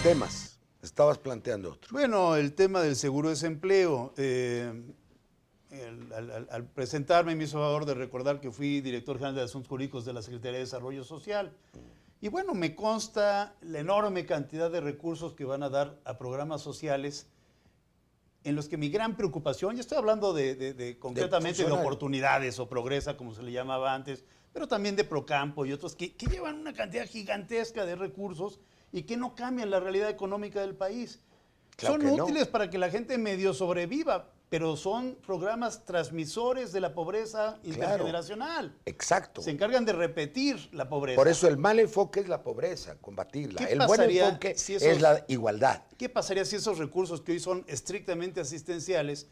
temas. Estabas planteando otro. Bueno, el tema del seguro de desempleo. Al presentarme me hizo favor de recordar que fui director general de Asuntos Jurídicos de la Secretaría de Desarrollo Social. Y bueno, me consta la enorme cantidad de recursos que van a dar a programas sociales en los que mi gran preocupación, ya estoy hablando concretamente de oportunidades o Progresa, como se le llamaba antes, pero también de Procampo y otros que llevan una cantidad gigantesca de recursos y que no cambian la realidad económica del país. Claro Son que no. útiles para que la gente medio sobreviva, pero son programas transmisores de la pobreza intergeneracional. Exacto. Se encargan de repetir la pobreza. Por eso el mal enfoque es la pobreza, combatirla. El buen enfoque es la igualdad. ¿Qué pasaría si esos recursos que hoy son estrictamente asistenciales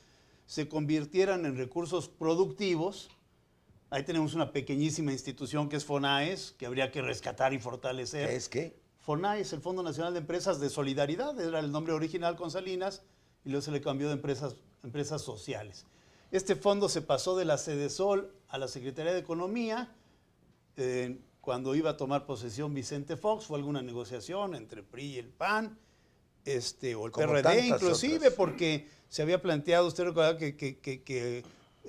se convirtieran en recursos productivos? Ahí tenemos una pequeñísima institución que es FONAES, que habría que rescatar y fortalecer. ¿Es qué? FONAES, el Fondo Nacional de Empresas de Solidaridad, era el nombre original con Salinas, y luego se le cambió de empresas sociales. Este fondo se pasó de la Sedesol a la Secretaría de Economía. Cuando iba a tomar posesión Vicente Fox, fue alguna negociación entre el PRI y el PAN, o el PRD inclusive, otras. Porque se había planteado, usted recuerda que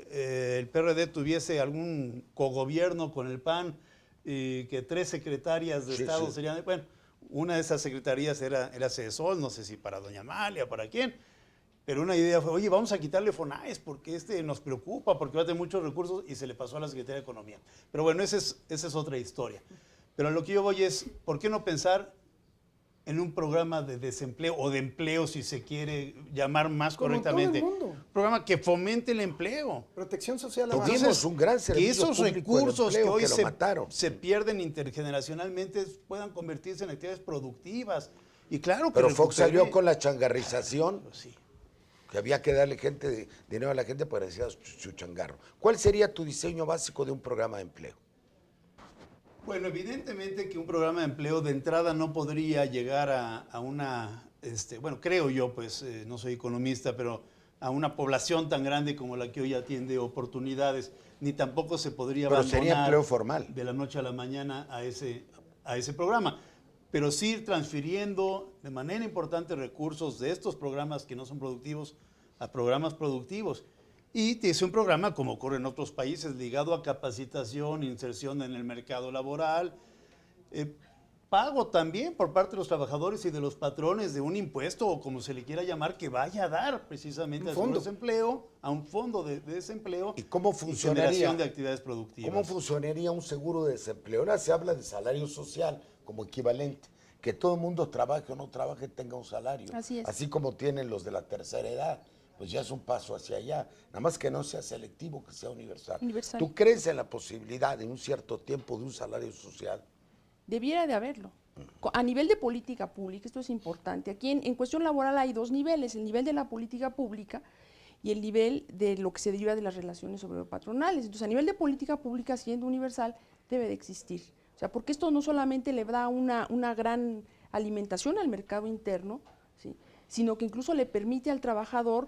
el PRD tuviese algún cogobierno con el PAN, que 3 secretarias de Estado serían, bueno, una de esas secretarías era Sedesol, no sé si para doña Amalia, para quién, pero una idea fue, oye, vamos a quitarle FONAES porque nos preocupa, porque va a tener muchos recursos, y se le pasó a la Secretaría de Economía. Pero bueno, esa es otra historia. Pero a lo que yo voy es, ¿por qué no pensar en un programa de desempleo o de empleo, si se quiere llamar más correctamente? Todo el mundo. Un programa que fomente el empleo. Protección social. Tuvimos un gran servicio que esos público recursos que hoy se pierden intergeneracionalmente puedan convertirse en actividades productivas. Y claro que pero Fox salió con la changarrización. Pues sí. Que había que darle dinero a la gente para decir su changarro. ¿Cuál sería tu diseño básico de un programa de empleo? Bueno, evidentemente que un programa de empleo de entrada no podría llegar a una, bueno, creo yo, pues no soy economista, pero a una población tan grande como la que hoy atiende oportunidades, ni tampoco se podría pero abandonar sería empleo formal de la noche a la mañana a ese programa. Pero sí ir transfiriendo de manera importante recursos de estos programas que no son productivos a programas productivos. Y es un programa, como ocurre en otros países, ligado a capacitación, inserción en el mercado laboral, pago también por parte de los trabajadores y de los patrones de un impuesto, o como se le quiera llamar, que vaya a dar precisamente al desempleo, a un fondo de desempleo. ¿Y cómo funcionaría? Y generación de actividades productivas. ¿Cómo funcionaría un seguro de desempleo? Ahora se habla de salario social como equivalente, que todo el mundo trabaje o no trabaje tenga un salario. Así es. Así como tienen los de la tercera edad, pues ya es un paso hacia allá. Nada más que no sea selectivo, que sea universal. ¿Tú crees en la posibilidad en un cierto tiempo de un salario social? Debiera de haberlo. A nivel de política pública, esto es importante. Aquí en cuestión laboral hay 2 niveles, el nivel de la política pública y el nivel de lo que se deriva de las relaciones obrero-patronales. Entonces, a nivel de política pública, siendo universal, debe de existir. O sea, porque esto no solamente le da una gran alimentación al mercado interno, ¿sí?, sino que incluso le permite al trabajador,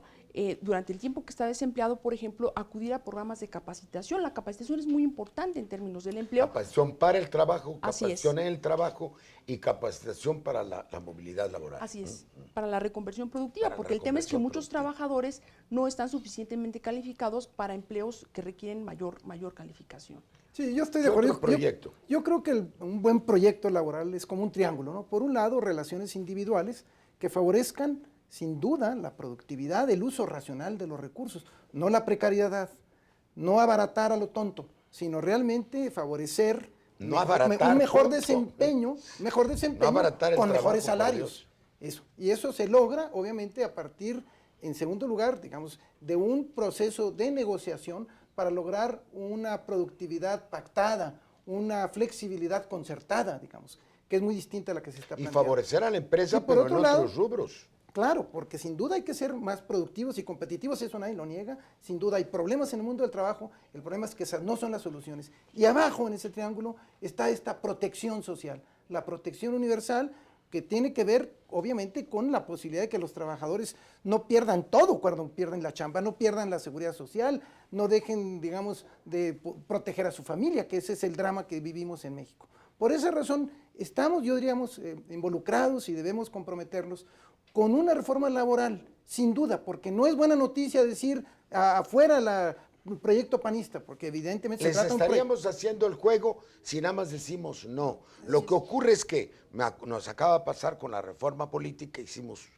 durante el tiempo que está desempleado, por ejemplo, acudir a programas de capacitación. La capacitación es muy importante en términos del empleo. Capacitación para el trabajo, capacitación en el trabajo y capacitación para la movilidad laboral. Así es, para la reconversión productiva, porque el tema es que muchos trabajadores no están suficientemente calificados para empleos que requieren mayor calificación. Sí, yo estoy de acuerdo. Yo creo que un buen proyecto laboral es como un triángulo, ¿no? Por un lado, relaciones individuales que favorezcan, sin duda, la productividad, el uso racional de los recursos, no la precariedad, no abaratar a lo tonto, sino realmente favorecer un mejor desempeño con mejores salarios. Eso. Y eso se logra, obviamente, a partir, en segundo lugar, digamos, de un proceso de negociación para lograr una productividad pactada, una flexibilidad concertada, digamos, que es muy distinta a la que se está planteando. Y favorecer a la empresa, pero en otros rubros. Claro, porque sin duda hay que ser más productivos y competitivos, eso nadie lo niega. Sin duda hay problemas en el mundo del trabajo, el problema es que esas no son las soluciones. Y abajo en ese triángulo está esta protección social, la protección universal, que tiene que ver obviamente con la posibilidad de que los trabajadores no pierdan todo cuando pierden la chamba, no pierdan la seguridad social, no dejen, digamos, de proteger a su familia, que ese es el drama que vivimos en México. Por esa razón estamos, yo diríamos, involucrados y debemos comprometernos con una reforma laboral, sin duda, porque no es buena noticia decir afuera el proyecto panista, porque evidentemente les estaríamos haciendo el juego si nada más decimos no. Lo que ocurre es que nos acaba de pasar con la reforma política, hicimos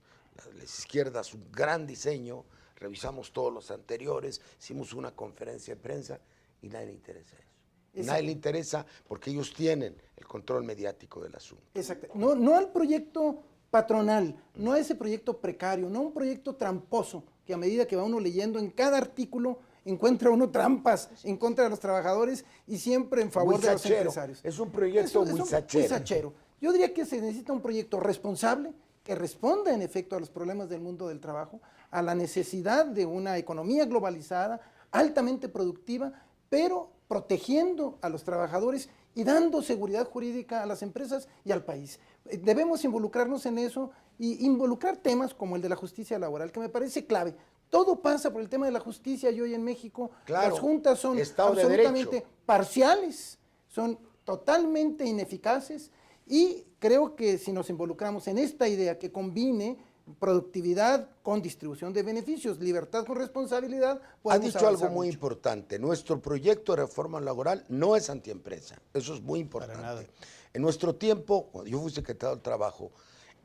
las izquierdas un gran diseño, revisamos todos los anteriores, hicimos una conferencia de prensa y nadie le interesa eso. Exacto. Nadie le interesa porque ellos tienen el control mediático del asunto. Exacto. No al proyecto patronal, no a ese proyecto precario, no a un proyecto tramposo, que a medida que va uno leyendo en cada artículo encuentra uno trampas en contra de los trabajadores y siempre en favor de los empresarios. Es un proyecto huizachero. Yo diría que se necesita un proyecto responsable que responda en efecto a los problemas del mundo del trabajo, a la necesidad de una economía globalizada, altamente productiva, pero protegiendo a los trabajadores y dando seguridad jurídica a las empresas y al país. Debemos involucrarnos en eso y involucrar temas como el de la justicia laboral, que me parece clave. Todo pasa por el tema de la justicia y hoy en México las juntas son absolutamente parciales, son totalmente ineficaces y creo que si nos involucramos en esta idea que combine productividad con distribución de beneficios, libertad con responsabilidad. Ha dicho algo muy importante, nuestro proyecto de reforma laboral no es antiempresa, eso es muy importante. En nuestro tiempo, cuando yo fui secretario del Trabajo,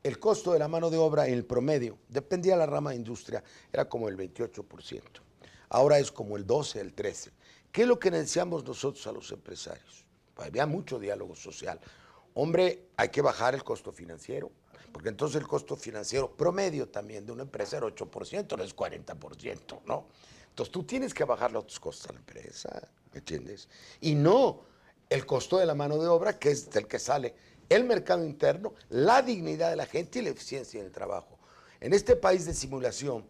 el costo de la mano de obra en el promedio, dependía de la rama de industria, era como el 28%. Ahora es como el 12, el 13%. ¿Qué es lo que necesitamos nosotros a los empresarios? Pues había mucho diálogo social. Hombre, hay que bajar el costo financiero, porque entonces el costo financiero promedio también de una empresa era 8%, no es 40%, ¿no? Entonces tú tienes que bajar los costos a la empresa, ¿me entiendes? Y no el costo de la mano de obra, que es del que sale el mercado interno, la dignidad de la gente y la eficiencia en el trabajo. En este país de simulación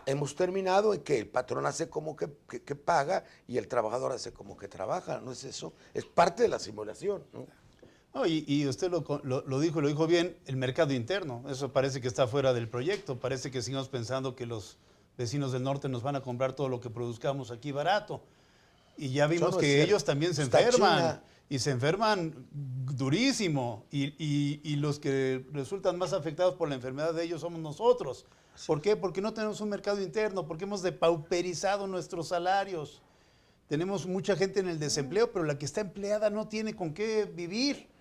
hemos terminado en que el patrón hace como que paga y el trabajador hace como que trabaja, ¿no es eso? Es parte de la simulación, ¿no? No, y usted lo dijo bien, el mercado interno, eso parece que está fuera del proyecto, parece que seguimos pensando que los vecinos del norte nos van a comprar todo lo que produzcamos aquí barato. Y ya vimos que ellos también se enferman, y se enferman durísimo, y los que resultan más afectados por la enfermedad de ellos somos nosotros. ¿Por qué? Porque no tenemos un mercado interno, porque hemos depauperizado nuestros salarios. Tenemos mucha gente en el desempleo, pero la que está empleada no tiene con qué vivir.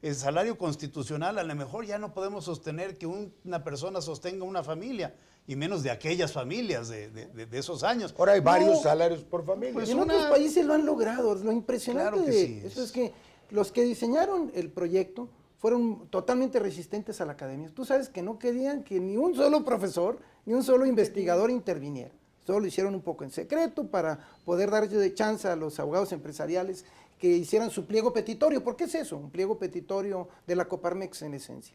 El salario constitucional, a lo mejor ya no podemos sostener que una persona sostenga una familia, y menos de aquellas familias de esos años. Ahora hay varios salarios por familia. Pues en otros países lo han logrado. Lo impresionante claro que sí, eso es que los que diseñaron el proyecto fueron totalmente resistentes a la academia. Tú sabes que no querían que ni un solo profesor, ni un solo investigador interviniera. Solo lo hicieron un poco en secreto para poder darle chance a los abogados empresariales que hicieran su pliego petitorio. ¿Por qué es eso? Un pliego petitorio de la Coparmex en esencia.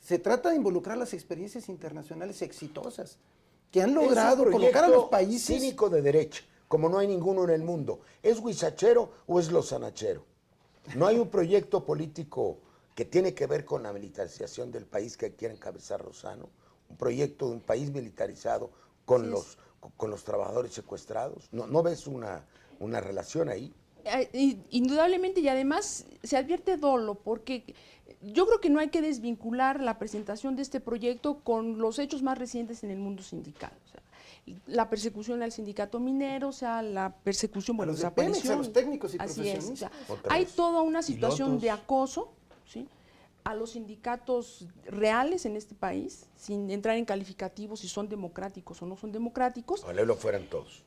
Se trata de involucrar las experiencias internacionales exitosas que han logrado colocar a los países... cínico de derecha, como no hay ninguno en el mundo. ¿Es huizachero o es lozanachero? No hay un proyecto político que tiene que ver con la militarización del país que quiere encabezar Lozano. Un proyecto de un país militarizado con los trabajadores secuestrados. ¿No ves una relación ahí? Indudablemente, y además se advierte dolo, porque yo creo que no hay que desvincular la presentación de este proyecto con los hechos más recientes en el mundo sindical. O sea, la persecución al sindicato minero, o sea, la persecución, bueno, a los técnicos y profesionistas. O sea, hay toda una situación de acoso, ¿sí?, a los sindicatos reales en este país, sin entrar en calificativos si son democráticos o no son democráticos. Ojalá lo fueran todos.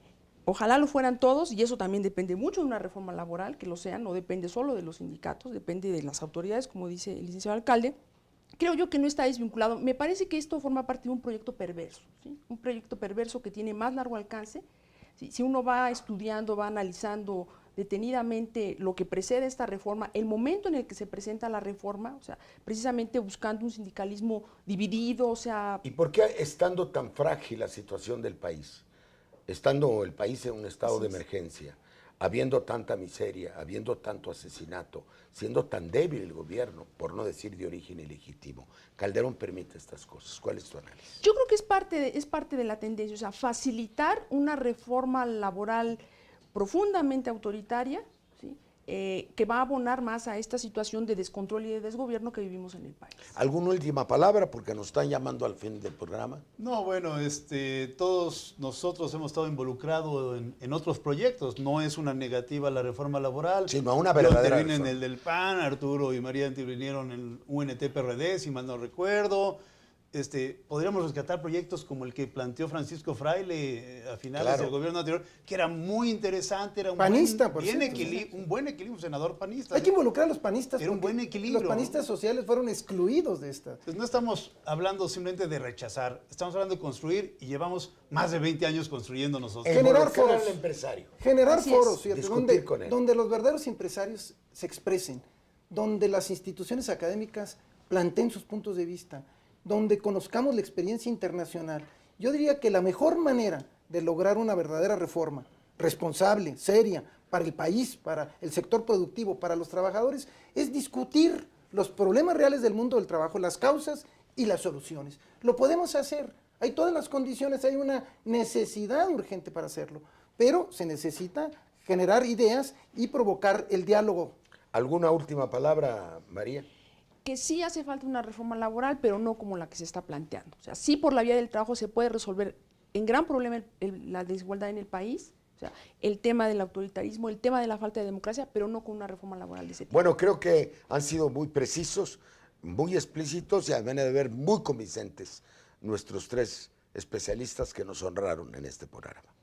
Ojalá lo fueran todos, y eso también depende mucho de una reforma laboral, que lo sean, no depende solo de los sindicatos, depende de las autoridades, como dice el licenciado alcalde. Creo yo que no está desvinculado. Me parece que esto forma parte de un proyecto perverso, ¿sí? Un proyecto perverso que tiene más largo alcance. ¿Sí? Si uno va estudiando, va analizando detenidamente lo que precede esta reforma, el momento en el que se presenta la reforma, o sea, precisamente buscando un sindicalismo dividido, o sea... ¿Y por qué, estando tan frágil la situación del país, estando el país en un estado de emergencia, habiendo tanta miseria, habiendo tanto asesinato, siendo tan débil el gobierno, por no decir de origen ilegítimo, Calderón permite estas cosas. ¿Cuál es tu análisis? Yo creo que es parte de la tendencia, o sea, facilitar una reforma laboral profundamente autoritaria, ¿sí? Que va a abonar más a esta situación de descontrol y de desgobierno que vivimos en el país. ¿Alguna última palabra? Porque nos están llamando al fin del programa. No, bueno, todos nosotros hemos estado involucrados en otros proyectos. No es una negativa a la reforma laboral. Sino a una verdadera Yo intervine en reforma. el del PAN, Arturo y María intervinieron en el UNT-PRD, si mal no recuerdo. Podríamos rescatar proyectos como el que planteó Francisco Fraile a finales del gobierno anterior, que era muy interesante, era un Panista, un buen equilibrio, un senador panista. Hay que involucrar a los panistas. Era un buen equilibrio. Los panistas sociales fueron excluidos de esta. Pues no estamos hablando simplemente de rechazar, estamos hablando de construir y llevamos más de 20 años construyendo nosotros. Generar foros. al empresario. Generar Así foros, es. fíjate, Discutir con él. donde los verdaderos empresarios se expresen, donde las instituciones académicas planteen sus puntos de vista, donde conozcamos la experiencia internacional. Yo diría que la mejor manera de lograr una verdadera reforma responsable, seria, para el país, para el sector productivo, para los trabajadores, es discutir los problemas reales del mundo del trabajo, las causas y las soluciones. Lo podemos hacer, hay todas las condiciones, hay una necesidad urgente para hacerlo, pero se necesita generar ideas y provocar el diálogo. ¿Alguna última palabra, María? Que sí hace falta una reforma laboral, pero no como la que se está planteando. O sea, sí por la vía del trabajo se puede resolver en gran problema la desigualdad en el país, o sea, el tema del autoritarismo, el tema de la falta de democracia, pero no con una reforma laboral de ese tipo. Bueno, creo que han sido muy precisos, muy explícitos y además de ver muy convincentes nuestros tres especialistas que nos honraron en este programa.